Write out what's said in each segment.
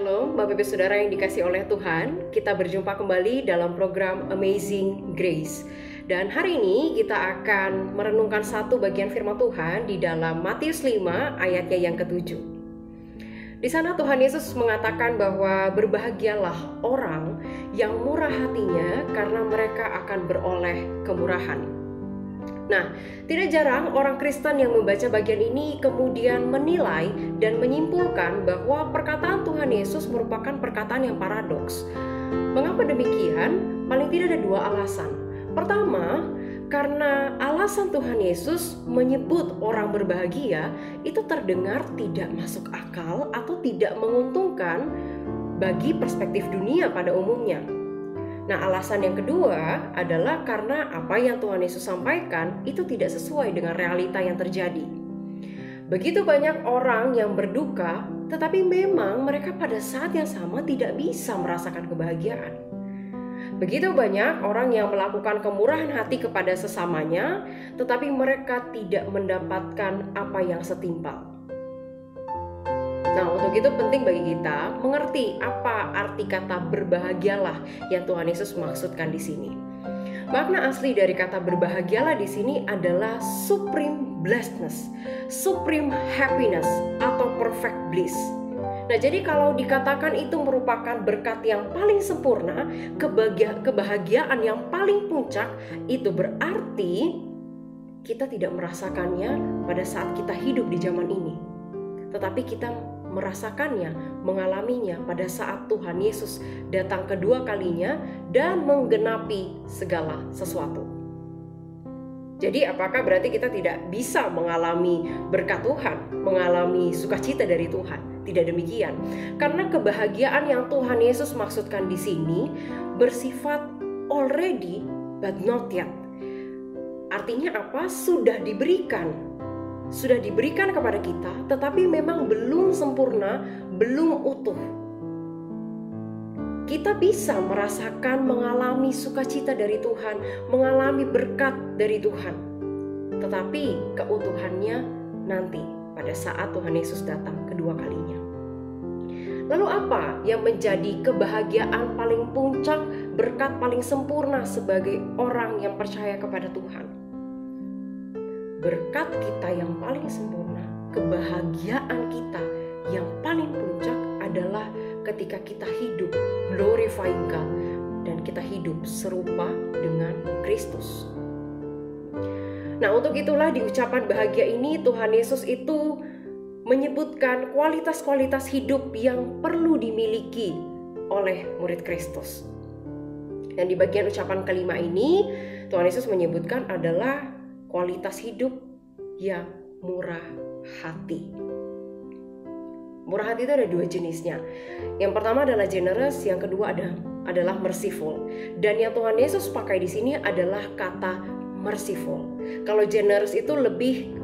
Shalom, Bapak Ibu Saudara yang dikasihi oleh Tuhan. Kita berjumpa kembali dalam program Amazing Grace. Dan hari ini kita akan merenungkan satu bagian firman Tuhan di dalam Matius 5 ayatnya yang ke-7. Di sana Tuhan Yesus mengatakan bahwa berbahagialah orang yang murah hatinya karena mereka akan beroleh kemurahan. Nah, tidak jarang orang Kristen yang membaca bagian ini kemudian menilai dan menyimpulkan bahwa perkataan Tuhan Yesus merupakan perkataan yang paradoks. Mengapa demikian? Paling tidak ada dua alasan. Pertama, karena alasan Tuhan Yesus menyebut orang berbahagia itu terdengar tidak masuk akal atau tidak menguntungkan bagi perspektif dunia pada umumnya. Nah, alasan yang kedua adalah karena apa yang Tuhan Yesus sampaikan itu tidak sesuai dengan realita yang terjadi. Begitu banyak orang yang berduka, tetapi memang mereka pada saat yang sama tidak bisa merasakan kebahagiaan. Begitu banyak orang yang melakukan kemurahan hati kepada sesamanya, tetapi mereka tidak mendapatkan apa yang setimpal. Nah, untuk itu penting bagi kita mengerti apa arti kata berbahagialah yang Tuhan Yesus maksudkan di sini. Makna asli dari kata berbahagialah di sini adalah supreme blessedness, supreme happiness atau perfect bliss. Nah, jadi kalau dikatakan itu merupakan berkat yang paling sempurna, kebahagiaan yang paling puncak, itu berarti kita tidak merasakannya pada saat kita hidup di zaman ini. Tetapi kita merasakannya, mengalaminya pada saat Tuhan Yesus datang kedua kalinya dan menggenapi segala sesuatu. Jadi apakah berarti kita tidak bisa mengalami berkat Tuhan, mengalami sukacita dari Tuhan? Tidak demikian. Karena kebahagiaan yang Tuhan Yesus maksudkan di sini bersifat already but not yet. Artinya apa? Sudah diberikan kepada kita, tetapi memang belum sempurna, belum utuh. Kita bisa merasakan, mengalami sukacita dari Tuhan, mengalami berkat dari Tuhan. Tetapi keutuhannya nanti pada saat Tuhan Yesus datang kedua kalinya. Lalu apa yang menjadi kebahagiaan paling puncak, berkat paling sempurna sebagai orang yang percaya kepada Tuhan? Berkat kita yang paling sempurna, kebahagiaan kita yang paling puncak adalah ketika kita hidup glorifying God dan kita hidup serupa dengan Kristus. Nah, untuk itulah di ucapan bahagia ini Tuhan Yesus itu menyebutkan kualitas-kualitas hidup yang perlu dimiliki oleh murid Kristus. Dan di bagian ucapan kelima ini Tuhan Yesus menyebutkan adalah kualitas hidup yang murah hati. Murah hati itu ada dua jenisnya. Yang pertama adalah generous, yang kedua adalah merciful. Dan yang Tuhan Yesus pakai di sini adalah kata merciful. Kalau generous itu lebih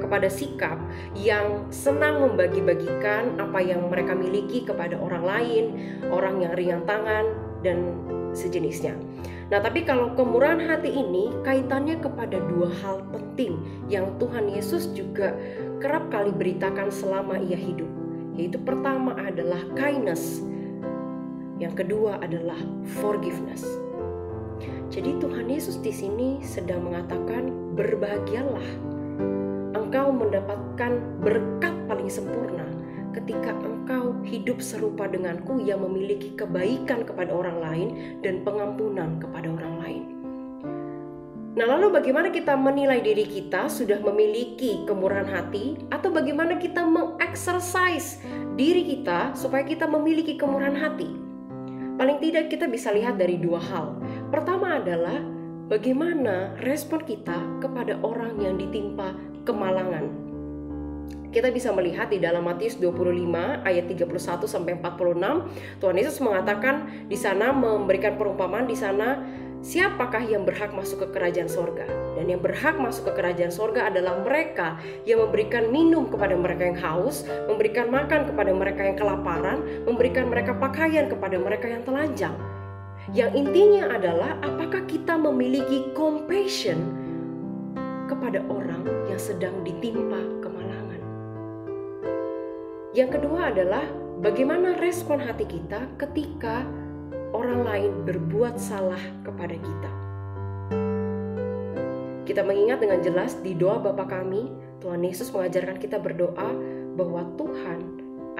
kepada sikap yang senang membagi-bagikan apa yang mereka miliki kepada orang lain, orang yang ringan tangan dan sejenisnya. Nah, tapi kalau kemurahan hati ini kaitannya kepada dua hal penting yang Tuhan Yesus juga kerap kali beritakan selama ia hidup. Yaitu pertama adalah kindness, yang kedua adalah forgiveness. Jadi Tuhan Yesus di sini sedang mengatakan berbahagialah, engkau mendapatkan berkat paling sempurna ketika engkau hidup serupa denganku yang memiliki kebaikan kepada orang lain dan pengampunan kepada orang lain. Nah, lalu bagaimana kita menilai diri kita sudah memiliki kemurahan hati, atau bagaimana kita mengeksersis diri kita supaya kita memiliki kemurahan hati? Paling tidak kita bisa lihat dari dua hal. Pertama adalah bagaimana respon kita kepada orang yang ditimpa kemalangan. Kita bisa melihat di dalam Matius 25 ayat 31 sampai 46, Tuhan Yesus mengatakan di sana memberikan perumpamaan di sana, siapakah yang berhak masuk ke kerajaan sorga? Dan yang berhak masuk ke kerajaan sorga adalah mereka yang memberikan minum kepada mereka yang haus, memberikan makan kepada mereka yang kelaparan, memberikan mereka pakaian kepada mereka yang telanjang. Yang intinya adalah apakah kita memiliki compassion kepada orang yang sedang ditimpa kemalangan. Yang kedua adalah Bagaimana respon hati kita ketika orang lain berbuat salah kepada kita? Kita mengingat dengan jelas di doa Bapa kami, Tuhan Yesus mengajarkan kita berdoa bahwa Tuhan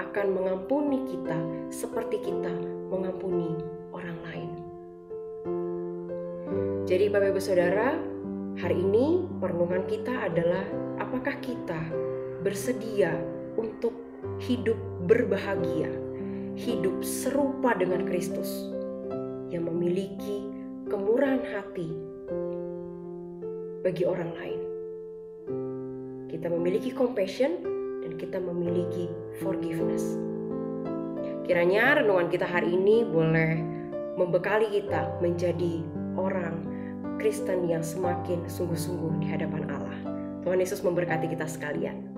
akan mengampuni kita seperti kita mengampuni orang lain. Jadi Bapak Ibu Saudara, hari ini perenungan kita adalah apakah kita bersedia untuk hidup berbahagia, hidup serupa dengan Kristus yang memiliki kemurahan hati bagi orang lain. Kita memiliki compassion dan kita memiliki forgiveness. Kiranya renungan kita hari ini boleh membekali kita menjadi orang Kristen yang semakin sungguh-sungguh di hadapan Allah. Tuhan Yesus memberkati kita sekalian.